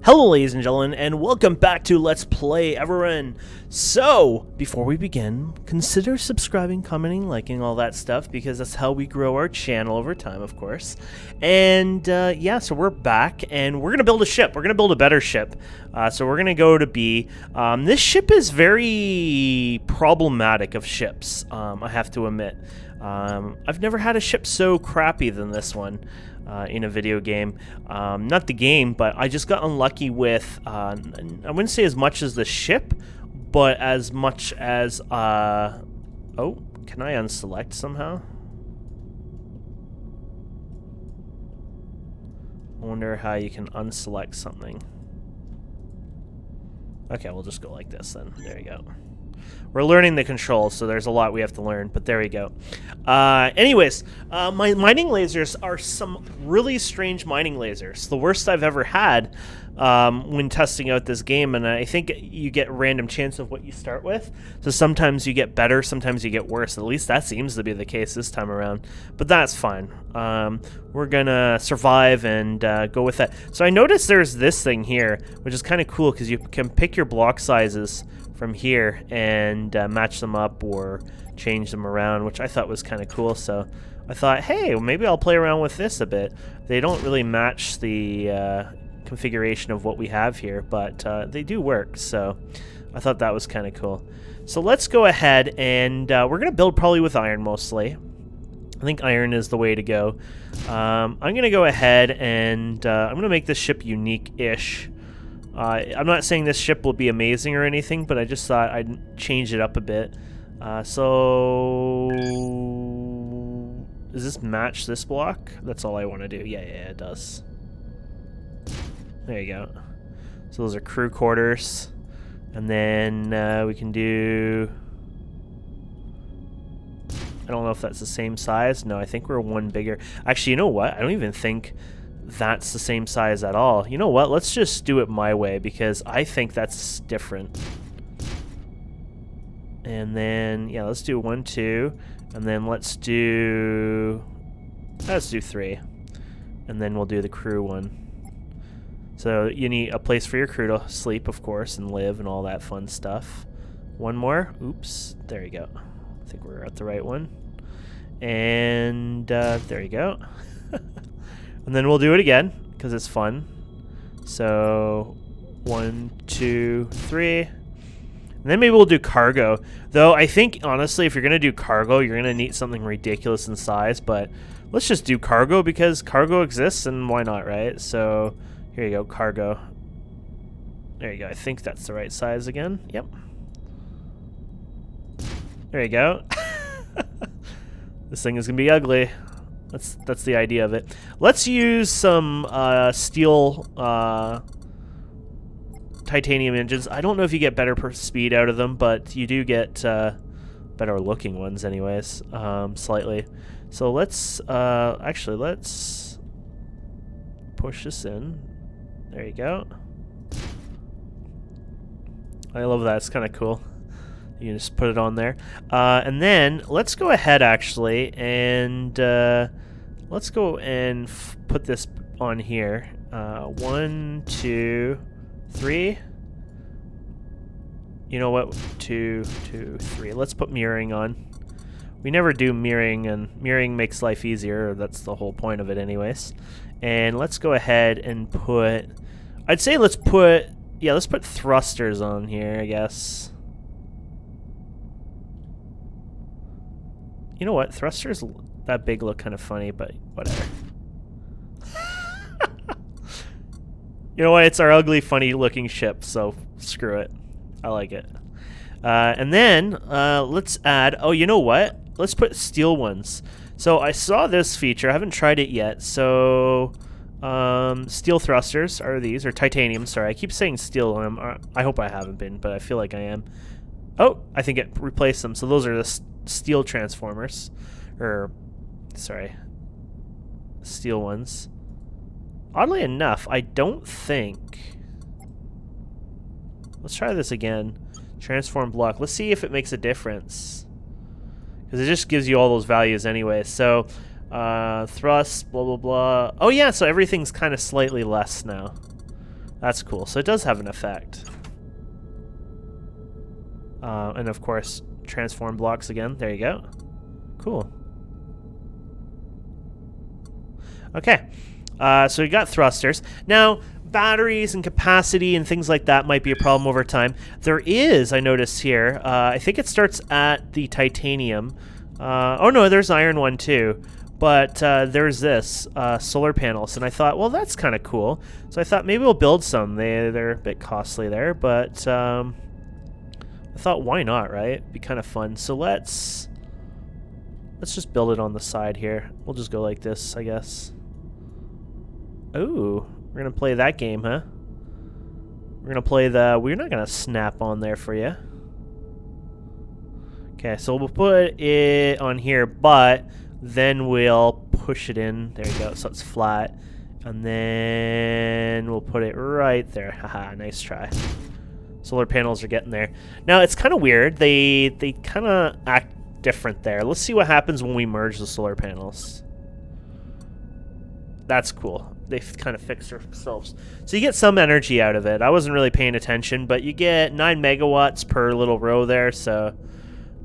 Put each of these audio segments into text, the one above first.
Hello ladies and gentlemen, and welcome back to Let's Play Avorion. So, before we begin, consider subscribing, commenting, liking, all that stuff, because that's how we grow our channel over time, of course. And yeah, so we're back, and we're going to build a ship. We're going to build a better ship. So we're going to go to B. This ship is very problematic of ships, I have to admit. I've never had a ship so crappy than this one. In a video game. Not the game, but I just got unlucky with, I wouldn't say as much as the ship, but as much as, oh, can I unselect somehow? I wonder how you can unselect something. Okay, we'll just go like this then. There you go. We're learning the controls, so there's a lot we have to learn, but there we go. Anyways, my mining lasers are some really strange mining lasers. The worst I've ever had when testing out this game, and I think you get a random chance of what you start with. So sometimes you get better, sometimes you get worse. At least that seems to be the case this time around, but that's fine. We're gonna survive and go with that. So I noticed there's this thing here, which is kind of cool because you can pick your block sizes from here and match them up or change them around, which I thought was kind of cool. So I thought, hey, well, maybe I'll play around with this a bit. They don't really match the configuration of what we have here, but they do work, so I thought that was kind of cool. So let's go ahead and we're gonna build probably with iron mostly. I think iron is the way to go. I'm gonna go ahead and I'm gonna make this ship unique-ish. I'm not saying this ship will be amazing or anything, but I just thought I'd change it up a bit. So does this match this block? That's all I want to do. Yeah, it does. There you go. So those are crew quarters. And then we can do... I don't know if that's the same size. No, I think we're one bigger. Actually, you know what? I don't even think that's the same size at all. You know what? Let's just do it my way because I think that's different. And then, yeah, let's do 1, 2. And then let's do 3. And then we'll do the crew one. So you need a place for your crew to sleep, of course, and live and all that fun stuff. One more. Oops. There you go. I think we're at the right one. And there you go. And then we'll do it again because it's fun. So 1, 2, 3. And then maybe we'll do cargo. Though I think, honestly, if you're going to do cargo, you're going to need something ridiculous in size. But let's just do cargo because cargo exists and why not, right? So here you go, cargo. There you go. I think that's the right size again. Yep. There you go. This thing is going to be ugly. That's the idea of it. Let's use some steel titanium engines. I don't know if you get better per speed out of them, but you do get better looking ones anyways, slightly. So let's actually let's push this in. There you go. I love that. It's kind of cool. You can just put it on there. And then let's go ahead actually and let's go and put this on here. 1, 2, 3. You know what? 2, 2, 3. Let's put mirroring on. We never do mirroring, and mirroring makes life easier. That's the whole point of it anyways. And let's go ahead and put... I'd say let's put thrusters on here, I guess. You know what? Thrusters that big look kind of funny, but whatever. You know what? It's our ugly, funny-looking ship, so screw it. I like it. And then let's add... Oh, you know what? Let's put steel ones. So I saw this feature. I haven't tried it yet. So steel thrusters are these, or titanium. Sorry, I keep saying steel. I hope I haven't been, but I feel like I am. Oh, I think it replaced them. So those are the steel transformers, or sorry, steel ones. Oddly enough, I don't think... Let's try this again. Transform block. Let's see if it makes a difference. Because it just gives you all those values anyway. So, thrust, blah, blah, blah. Oh, yeah, so everything's kind of slightly less now. That's cool. So it does have an effect. And of course, transform blocks again. There you go. Cool. Okay. So we got thrusters. Now, batteries and capacity and things like that might be a problem over time. There is, I noticed here, I think it starts at the titanium. Oh no, there's iron one too. But there's this, solar panels. And I thought, well, that's kind of cool. So I thought maybe we'll build some. They're a bit costly there, but I thought, why not, right? Be kind of fun. So let's just build it on the side here. We'll just go like this, I guess. Ooh, we're going to play that game, huh? We're going to play we're not going to snap on there for you. Okay, so we'll put it on here, but then we'll push it in. There you go, so it's flat. And then we'll put it right there. Haha, nice try. Solar panels are getting there. Now, it's kind of weird. They kind of act different there. Let's see what happens when we merge the solar panels. That's cool. They've kind of fixed themselves. So you get some energy out of it. I wasn't really paying attention, but you get 9 megawatts per little row there, so,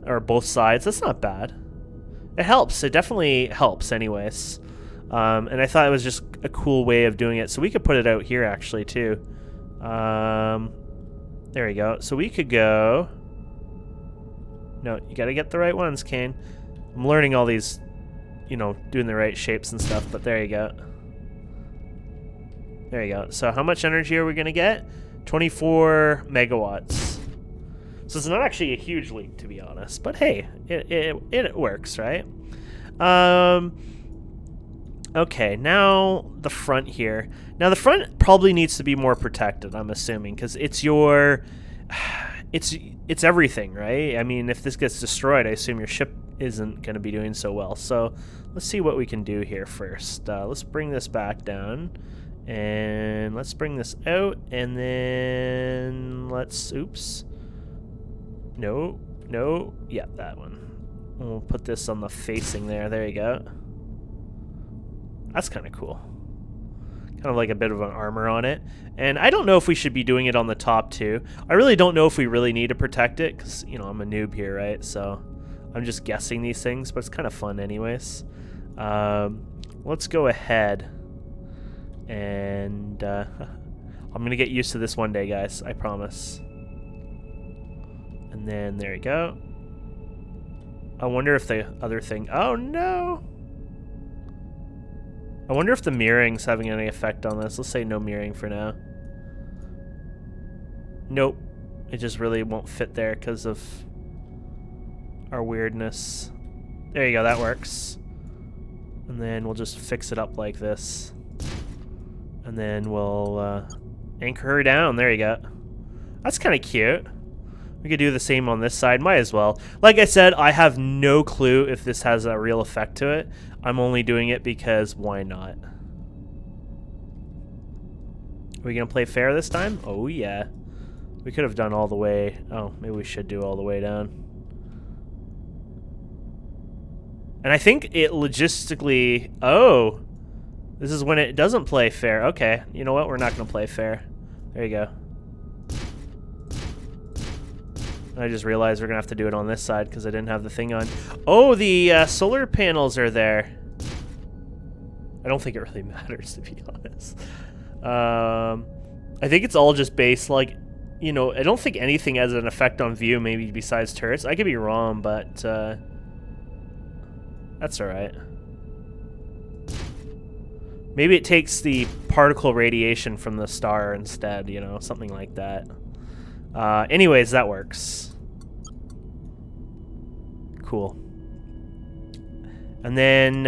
or both sides. That's not bad. It helps. It definitely helps anyways. And I thought it was just a cool way of doing it. So we could put it out here actually too. There we go. So we could go... No, you gotta get the right ones, Kane. I'm learning all these, you know, doing the right shapes and stuff, but there you go. There you go. So how much energy are we going to get? 24 megawatts. So it's not actually a huge leap, to be honest. But hey, it works, right? Okay, now the front here. Now the front probably needs to be more protected, I'm assuming, because it's your... It's everything, right? I mean, if this gets destroyed, I assume your ship isn't going to be doing so well. So let's see what we can do here first. Let's bring this back down. And let's bring this out, and then let's, oops. No, yeah, that one. We'll put this on the facing there. There you go. That's kind of cool. Kind of like a bit of an armor on it. And I don't know if we should be doing it on the top too. I really don't know if we really need to protect it, because, you know, I'm a noob here, right? So I'm just guessing these things, but it's kind of fun anyways. Let's go ahead. And I'm going to get used to this one day, guys. I promise. And then there you go. I wonder if the other thing... Oh, no! I wonder if the mirroring's having any effect on this. Let's say no mirroring for now. Nope. It just really won't fit there because of our weirdness. There you go. That works. And then we'll just fix it up like this. And then we'll anchor her down. There you go. That's kind of cute. We could do the same on this side. Might as well. Like I said, I have no clue if this has a real effect to it. I'm only doing it because why not? Are we going to play fair this time? Oh, yeah. We could have done all the way. Oh, maybe we should do all the way down. And I think it logistically... Oh... This is when it doesn't play fair. Okay, you know what? We're not going to play fair. There you go. I just realized we're going to have to do it on this side because I didn't have the thing on. Oh, the solar panels are there. I don't think it really matters, to be honest. I think it's all just based, like, you know, I don't think anything has an effect on view, maybe besides turrets. I could be wrong, but that's all right. Maybe it takes the particle radiation from the star instead, you know, something like that. Anyways, that works. Cool. And then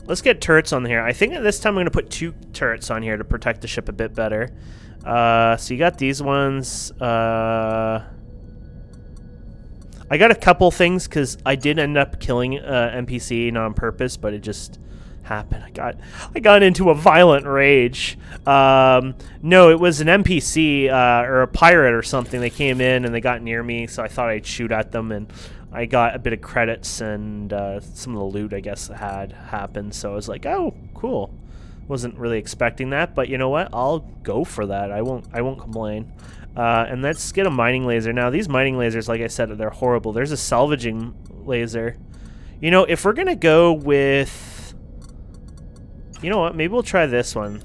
let's get turrets on here. I think this time I'm going to put 2 turrets on here to protect the ship a bit better. So you got these ones. I got a couple things because I did end up killing NPC not on purpose, but it just... happened. I got into a violent rage. No, it was an NPC or a pirate or something. They came in and they got near me, so I thought I'd shoot at them, and I got a bit of credits and some of the loot, I guess, had happened. So I was like, oh, cool. Wasn't really expecting that, but you know what? I'll go for that. I won't complain. And let's get a mining laser. Now, these mining lasers, like I said, they're horrible. There's a salvaging laser. You know, if we're going to go with... You know what? Maybe we'll try this one.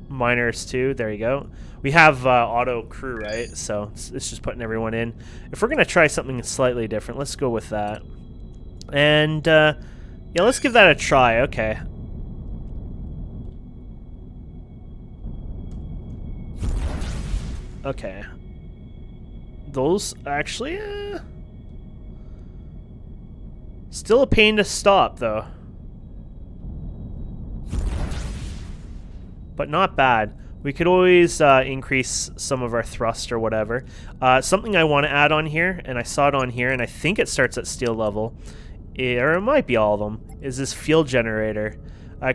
Miners, too. There you go. We have auto crew, right? So it's just putting everyone in. If we're going to try something slightly different, let's go with that. And, yeah, let's give that a try. Okay. Okay. Those actually... Still a pain to stop, though. But not bad. We could always increase some of our thrust or whatever. Something I want to add on here, and I saw it on here, and I think it starts at steel level, or it might be all of them, is this field generator.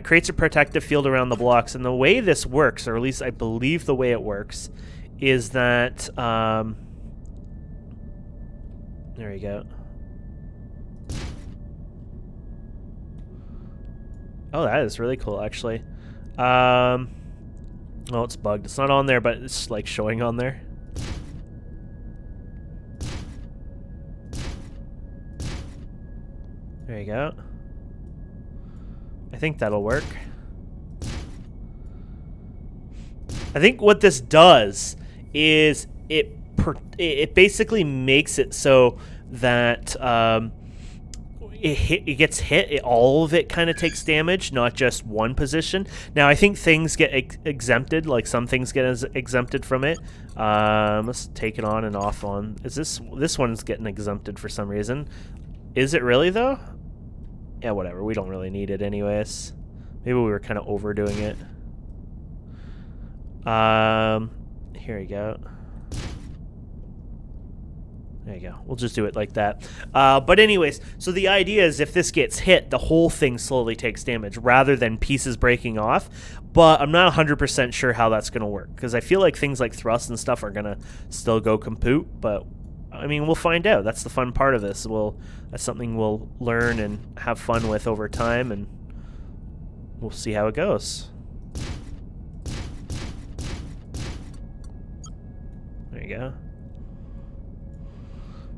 Creates a protective field around the blocks, and the way this works, or at least I believe the way it works, is that... there you go. Oh, that is really cool, actually. Oh, it's bugged. It's not on there, but it's like showing on there. There you go. I think that'll work. I think what this does is it basically makes it so that it gets hit. All of it kind of takes damage, not just one position. Now, I think things get exempted, like some things get exempted from it. Let's take it on and off on. Is this one's getting exempted for some reason? Is it really, though? Yeah, whatever. We don't really need it anyways. Maybe we were kind of overdoing it. Here we go. There you go. We'll just do it like that. But anyways, so the idea is if this gets hit, the whole thing slowly takes damage rather than pieces breaking off. But I'm not 100% sure how that's going to work because I feel like things like thrust and stuff are going to still go kaput. But, I mean, we'll find out. That's the fun part of this. That's something we'll learn and have fun with over time, and we'll see how it goes. There you go.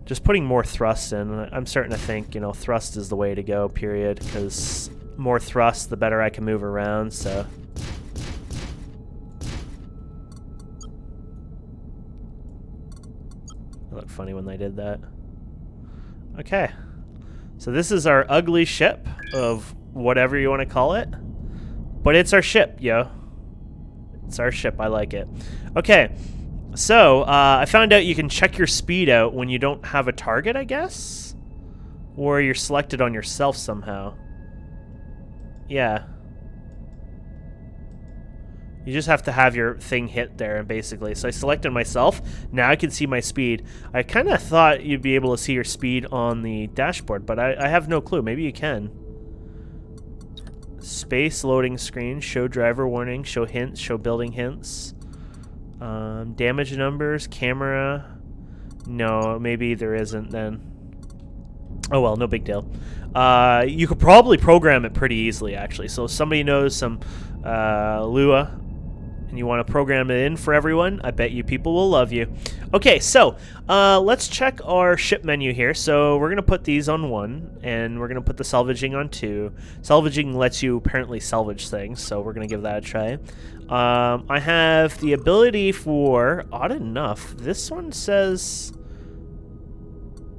Just putting more thrust in. I'm starting to think, you know, thrust is the way to go, period, because more thrust, the better I can move around, so... It looked funny when they did that. Okay. So this is our ugly ship of whatever you want to call it. But it's our ship, yo. It's our ship. I like it. Okay. So, I found out you can check your speed out when you don't have a target, I guess? Or you're selected on yourself somehow. Yeah. You just have to have your thing hit there, basically. So I selected myself. Now I can see my speed. I kind of thought you'd be able to see your speed on the dashboard, but I have no clue. Maybe you can. Space loading screen. Show driver warning. Show hints. Show building hints. Damage numbers. Camera. No, maybe there isn't then. Oh well, no big deal. You could probably program it pretty easily, actually. So if somebody knows some Lua and you want to program it in for everyone, I bet you people will love you. Okay, so let's check our ship menu here. So we're going to put these on 1, and we're going to put the salvaging on 2. Salvaging lets you apparently salvage things, so we're going to give that a try. I have the ability for, odd enough, this one says...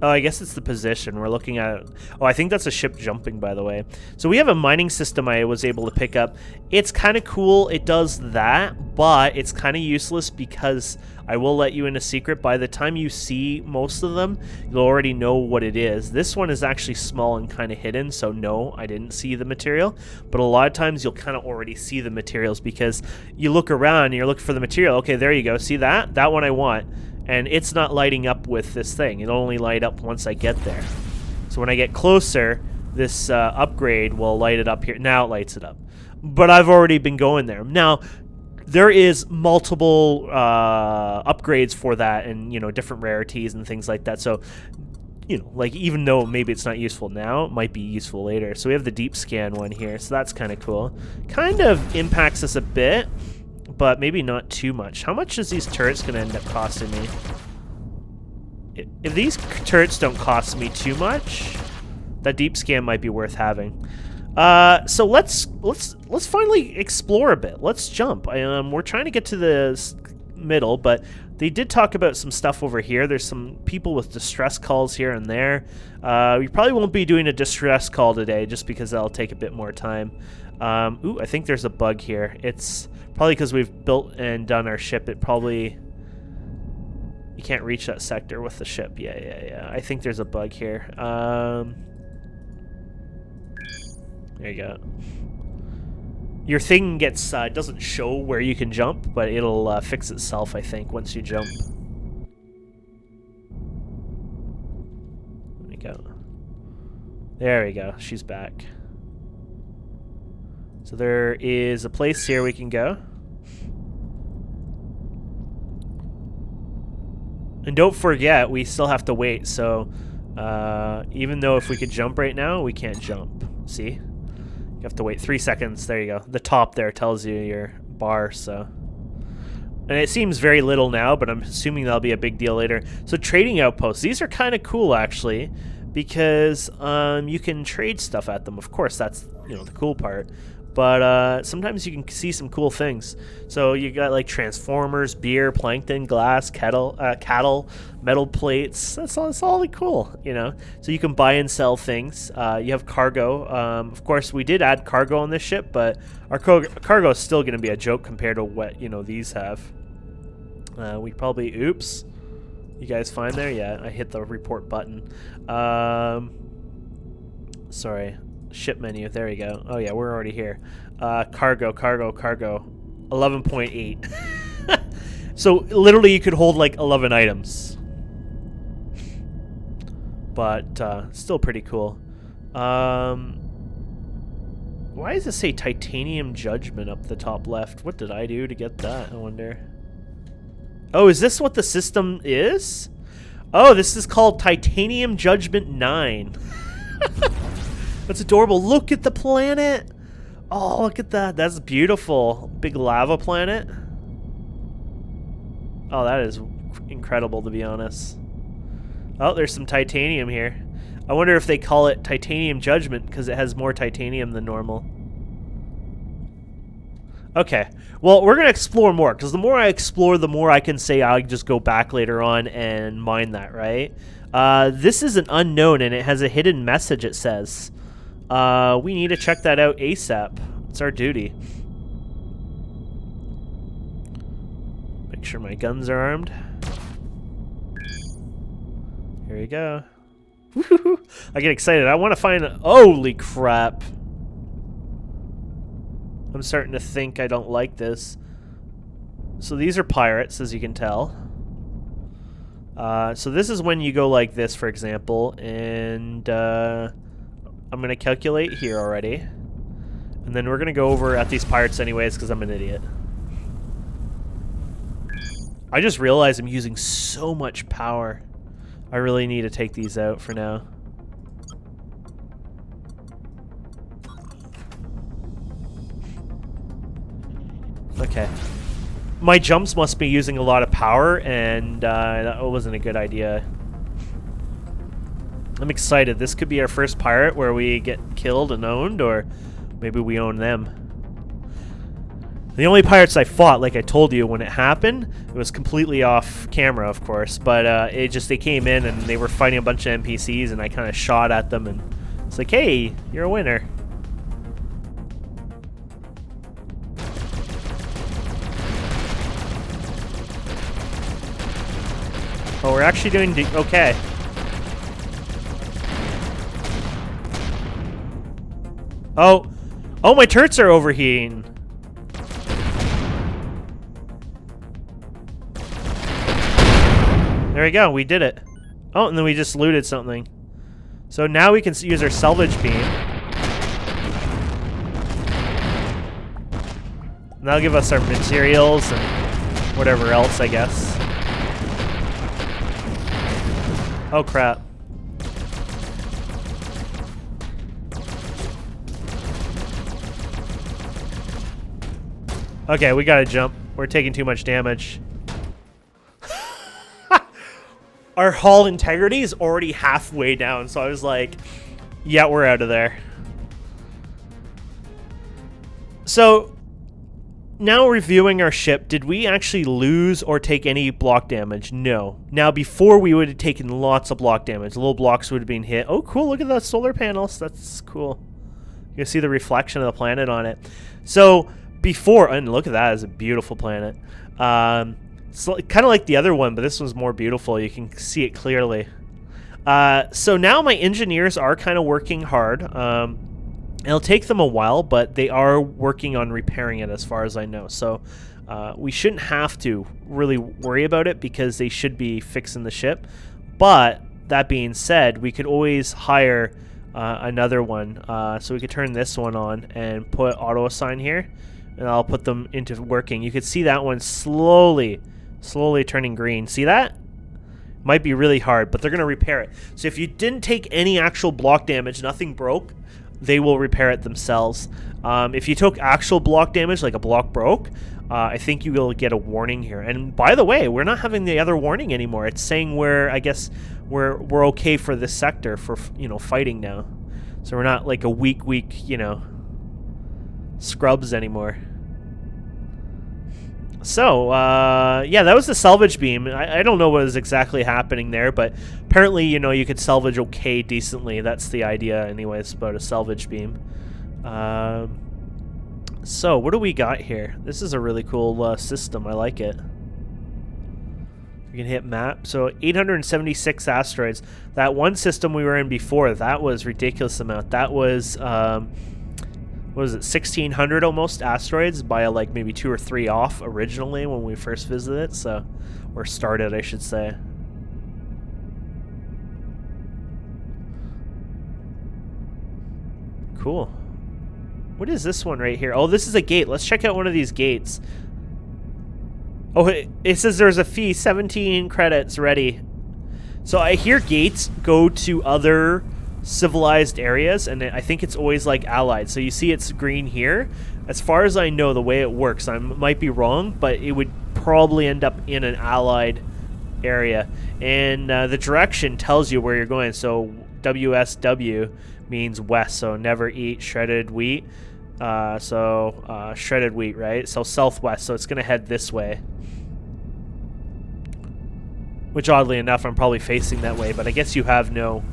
Oh, I guess it's the position. We're looking at... Oh, I think that's a ship jumping, by the way. So we have a mining system I was able to pick up. It's kind of cool. It does that, but it's kind of useless because I will let you in a secret. By the time you see most of them, you'll already know what it is. This one is actually small and kind of hidden, so no, I didn't see the material. But a lot of times you'll kind of already see the materials because you look around and you're looking for the material. Okay, there you go. See that? That one I want. And it's not lighting up with this thing. It'll only light up once I get there. So when I get closer, this upgrade will light it up here. Now it lights it up. But I've already been going there. Now, there is multiple upgrades for that and, you know, different rarities and things like that. So you know, like even though maybe it's not useful now, it might be useful later. So we have the deep scan one here, so that's kind of cool. Kind of impacts us a bit, but maybe not too much. How much is these turrets going to end up costing me? If these turrets don't cost me too much, that deep scan might be worth having. So let's finally explore a bit. Let's jump. We're trying to get to the middle, but they did talk about some stuff over here. There's some people with distress calls here and there. We probably won't be doing a distress call today just because that'll take a bit more time. Ooh, I think there's a bug here. It's probably because we've built and done our ship. It probably... You can't reach that sector with the ship. Yeah. I think there's a bug here. There you go. Your thing gets doesn't show where you can jump, but it'll fix itself, I think, once you jump. There we go. There we go. She's back. So there is a place here we can go. And don't forget, we still have to wait. So even though if we could jump right now, we can't jump. See? You have to wait 3 seconds. There you go. The top there tells you your bar, so. And it seems very little now, but I'm assuming that'll be a big deal later. So trading outposts. These are kind of cool, actually, because you can trade stuff at them. Of course, that's, you know, the cool part. But sometimes you can see some cool things. So you got like transformers, beer, plankton, glass, cattle, metal plates. That's all cool, you know. So you can buy and sell things. You have cargo. Of course, we did add cargo on this ship, but our cargo is still going to be a joke compared to what, you know, these have. We probably, oops. You guys fine there? Yeah, I hit the report button. Sorry. Ship menu, there we go. Oh yeah, we're already here. Cargo. 11.8. So literally you could hold like 11 items. But still pretty cool. Why does it say Titanium Judgment up the top left? What did I do to get that, I wonder? Oh, is this what the system is? Oh, this is called Titanium Judgment 9. That's adorable. Look at the planet. Oh, look at that. That's beautiful. Big lava planet. Oh, that is incredible, to be honest. Oh, there's some titanium here. I wonder if they call it Titanium Judgment because it has more titanium than normal. Okay. Well, we're going to explore more because the more I explore, the more I can say I'll just go back later on and mine that, right? This is an unknown and it has a hidden message, it says. We need to check that out ASAP. It's our duty. Make sure my guns are armed. Here we go. I get excited. I want to find... Holy crap. I'm starting to think I don't like this. So these are pirates, as you can tell. So this is when you go like this, for example, and... I'm going to calculate here already. And then we're going to go over at these pirates anyways because I'm an idiot. I just realized I'm using so much power. I really need to take these out for now. Okay. My jumps must be using a lot of power, and that wasn't a good idea. I'm excited. This could be our first pirate where we get killed and owned, or maybe we own them. The only pirates I fought, like I told you, when it happened, it was completely off camera, of course, but they came in and they were fighting a bunch of NPCs, and I kind of shot at them, and it's like, hey, you're a winner. Oh, we're actually doing okay. Oh, my turrets are overheating. There we go, we did it. Oh, and then we just looted something. So now we can use our salvage beam. And that'll give us our materials and whatever else, I guess. Oh, crap. Okay, we gotta jump. We're taking too much damage. Our hull integrity is already halfway down, so I was like, yeah, we're out of there. So, now reviewing our ship, did we actually lose or take any block damage? No. Now, before we would have taken lots of block damage. Little blocks would have been hit. Oh, cool, look at the solar panels. That's cool. You can see the reflection of the planet on it. So, before, and look at that, it's a beautiful planet. So kind of like the other one, but this one's more beautiful. You can see it clearly. So now my engineers are kind of working hard. It'll take them a while, but they are working on repairing it as far as I know. So we shouldn't have to really worry about it because they should be fixing the ship. But that being said, we could always hire another one. So we could turn this one on and put auto assign here. And I'll put them into working. You could see that one slowly turning green. See that? Might be really hard, but they're going to repair it. So if you didn't take any actual block damage, nothing broke, they will repair it themselves. If you took actual block damage, like a block broke, I think you will get a warning here. And by the way, we're not having the other warning anymore. It's saying I guess we're okay for this sector for, fighting now. So we're not like a weak, scrubs anymore. So, yeah, that was the salvage beam. I don't know what is exactly happening there, but apparently, you could salvage okay decently. That's the idea anyways about a salvage beam. So, what do we got here? This is a really cool system. I like it. You can hit map. So, 876 asteroids. That one system we were in before, that was ridiculous amount. That was... what was it, 1,600 almost asteroids by like maybe 2 or 3 off originally when we first visited it, so, or started, I should say. Cool. What is this one right here? Oh, this is a gate. Let's check out one of these gates. Oh, it says there's a fee, 17 credits ready. So I hear gates go to other civilized areas, and I think it's always like allied. So you see it's green here. As far as I know, the way it works, I might be wrong, but it would probably end up in an allied area. And the direction tells you where you're going. So WSW means west, so never eat shredded wheat. Shredded wheat, right? So southwest, so it's going to head this way. Which oddly enough, I'm probably facing that way, but I guess you have no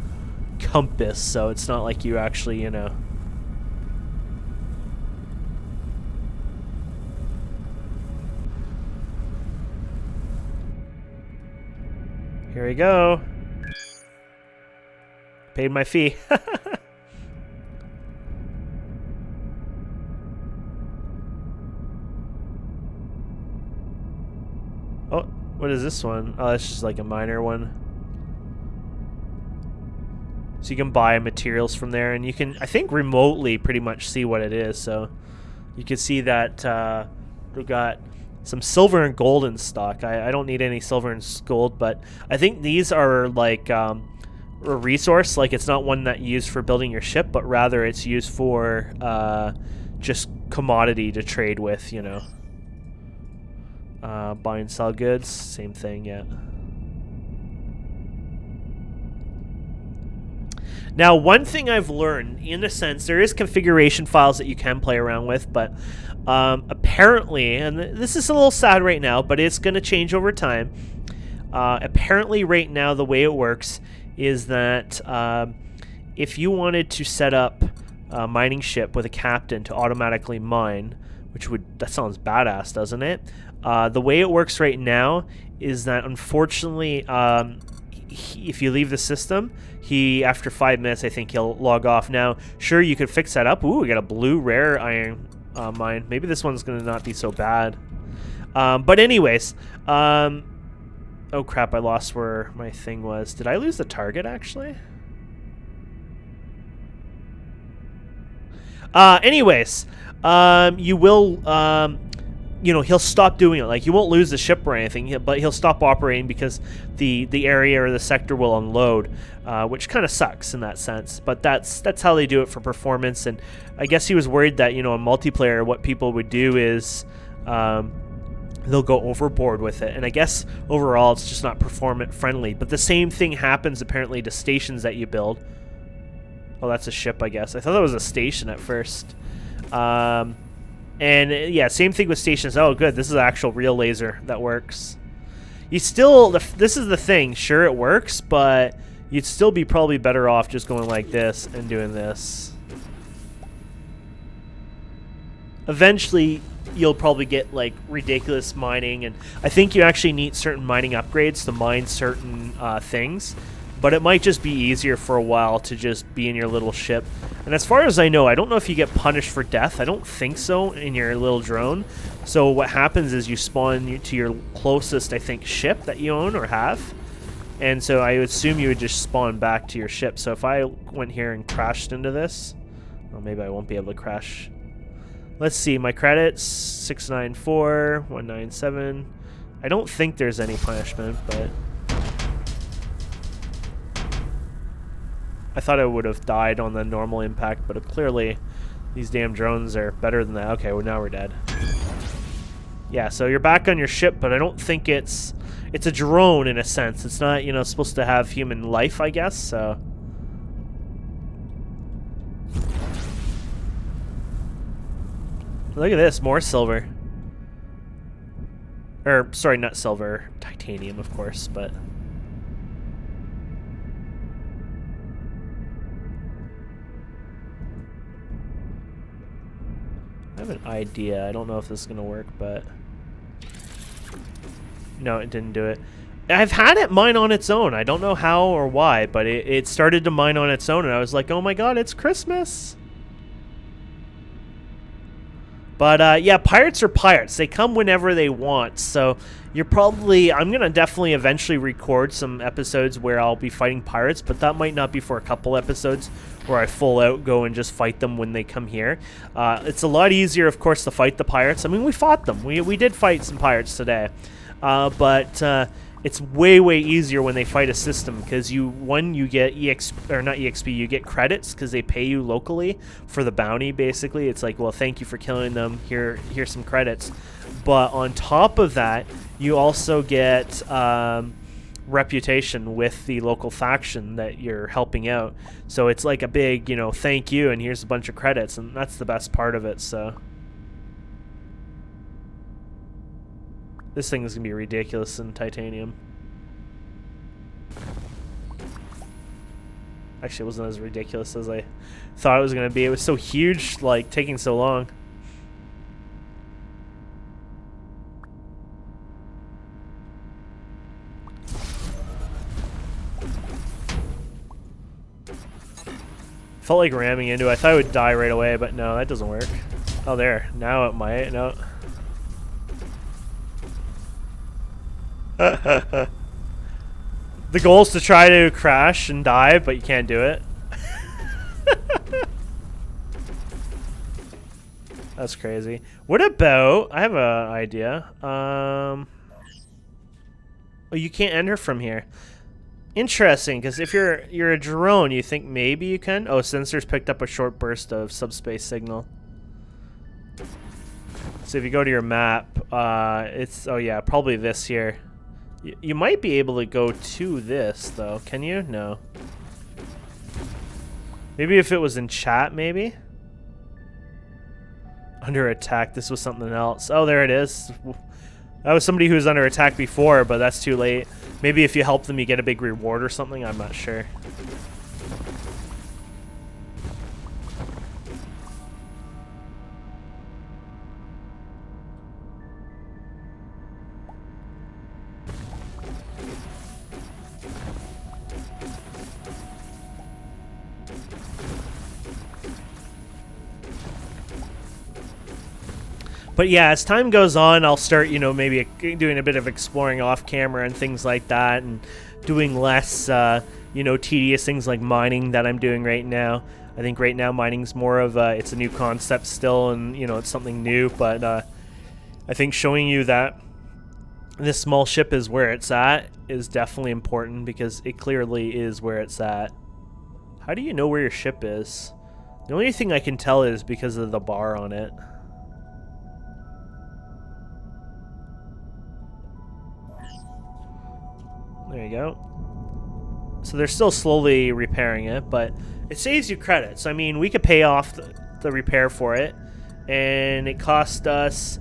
compass, so it's not like you actually, Here we go. Paid my fee. Oh, what is this one? Oh, that's just like a minor one. So you can buy materials from there, and you can, I think, remotely pretty much see what it is. So you can see that we've got some silver and gold in stock. I don't need any silver and gold, but I think these are like a resource. Like, it's not one that you use for building your ship, but rather it's used for just commodity to trade with, Buy and sell goods, same thing, yeah. Now, one thing I've learned, in a sense, there is configuration files that you can play around with, but apparently, and this is a little sad right now, but it's going to change over time. Apparently, right now, the way it works is that if you wanted to set up a mining ship with a captain to automatically mine, that sounds badass, doesn't it? The way it works right now is that, unfortunately, if you leave the system, after 5 minutes, I think he'll log off. Now, sure, you could fix that up. Ooh, we got a blue rare iron mine. Maybe this one's going to not be so bad. But anyways, oh crap, I lost where my thing was. Did I lose the target, actually? Anyways, you will... he'll stop doing it. Like, you won't lose the ship or anything, but he'll stop operating because the area or the sector will unload, which kind of sucks in that sense. But that's how they do it for performance. And I guess he was worried that, in multiplayer, what people would do is they'll go overboard with it. And I guess overall it's just not performant friendly. But the same thing happens apparently to stations that you build. Oh, that's a ship, I guess. I thought that was a station at first. And yeah, same thing with stations. Oh, good. This is an actual real laser that works. You still, this is the thing. Sure, it works, but you'd still be probably better off just going like this and doing this. Eventually, you'll probably get like ridiculous mining, and I think you actually need certain mining upgrades to mine certain things. But it might just be easier for a while to just be in your little ship. And as far as I know, I don't know if you get punished for death. I don't think so in your little drone. So what happens is you spawn to your closest, I think, ship that you own or have. And so I would assume you would just spawn back to your ship. So if I went here and crashed into this, well, maybe I won't be able to crash. Let's see, my credits, 694, 197. I don't think there's any punishment, but I thought I would have died on the normal impact, but clearly these damn drones are better than that. Okay, well, now we're dead. Yeah, so you're back on your ship, but I don't think it's a drone in a sense. It's not, you know, supposed to have human life, I guess, so. Look at this, more silver. Or, sorry, not silver, titanium, of course, but I have an idea. I don't know if this is going to work, but no, it didn't do it. I've had it mine on its own. I don't know how or why, but it started to mine on its own, and I was like, oh my god, it's Christmas. But yeah, pirates are pirates. They come whenever they want, so you're probably, I'm going to definitely eventually record some episodes where I'll be fighting pirates, but that might not be for a couple episodes where I full out go and just fight them when they come here. It's a lot easier, of course, to fight the pirates. I mean, we fought them. We did fight some pirates today. But it's way, way easier when they fight a system, because you get you get credits because they pay you locally for the bounty, basically. It's like, well, thank you for killing them. Here's some credits. But on top of that, you also get reputation with the local faction that you're helping out. So it's like a big, you know, thank you, and here's a bunch of credits, and that's the best part of it, so. This thing is going to be ridiculous in titanium. Actually, it wasn't as ridiculous as I thought it was going to be. It was so huge, like, taking so long. Felt like ramming into it. I thought I would die right away, but no, that doesn't work. Oh, there. Now it might. No. The goal is to try to crash and dive, but you can't do it. That's crazy. What about, I have an idea. Oh, you can't enter from here. Interesting, because if you're a drone, you think maybe you can. Oh, sensors picked up a short burst of subspace signal. So if you go to your map, it's, oh yeah, probably this here. You might be able to go to this, though. Can you? No. Maybe if it was in chat, maybe? Under attack. This was something else. Oh, there it is. That was somebody who was under attack before, but that's too late. Maybe if you help them, you get a big reward or something. I'm not sure. But yeah, as time goes on, I'll start, you know, maybe doing a bit of exploring off camera and things like that, and doing less, you know, tedious things like mining that I'm doing right now. I think right now mining's more of it's a new concept still, and, you know, it's something new, but I think showing you that this small ship is where it's at is definitely important, because it clearly is where it's at. How do you know where your ship is? The only thing I can tell is because of the bar on it. There you go. So they're still slowly repairing it, but it saves you credits. I mean, we could pay off the repair for it, and it cost us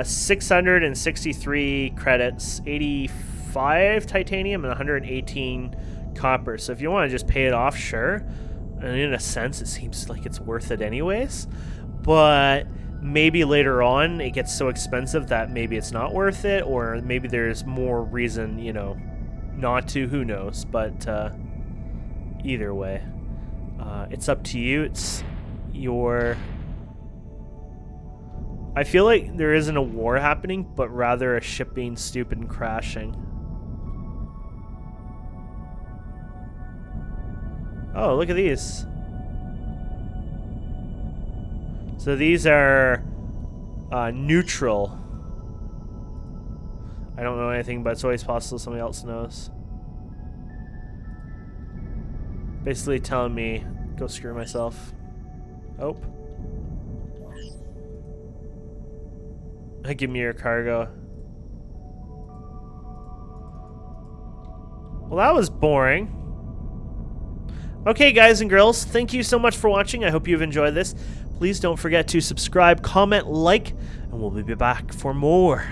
663 credits, 85 titanium, and 118 copper. So if you want to just pay it off, sure. And in a sense, it seems like it's worth it anyways. But maybe later on, it gets so expensive that maybe it's not worth it, or maybe there's more reason, you know, not to. Who knows? But either way, it's up to you. It's your... I feel like there isn't a war happening, but rather a ship being stupid and crashing. Oh, look at these. So these are neutral. I don't know anything, but it's always possible somebody else knows. Basically telling me, go screw myself. Oh. Give me your cargo. Well, that was boring. Okay, guys and girls, thank you so much for watching. I hope you've enjoyed this. Please don't forget to subscribe, comment, like, and we'll be back for more.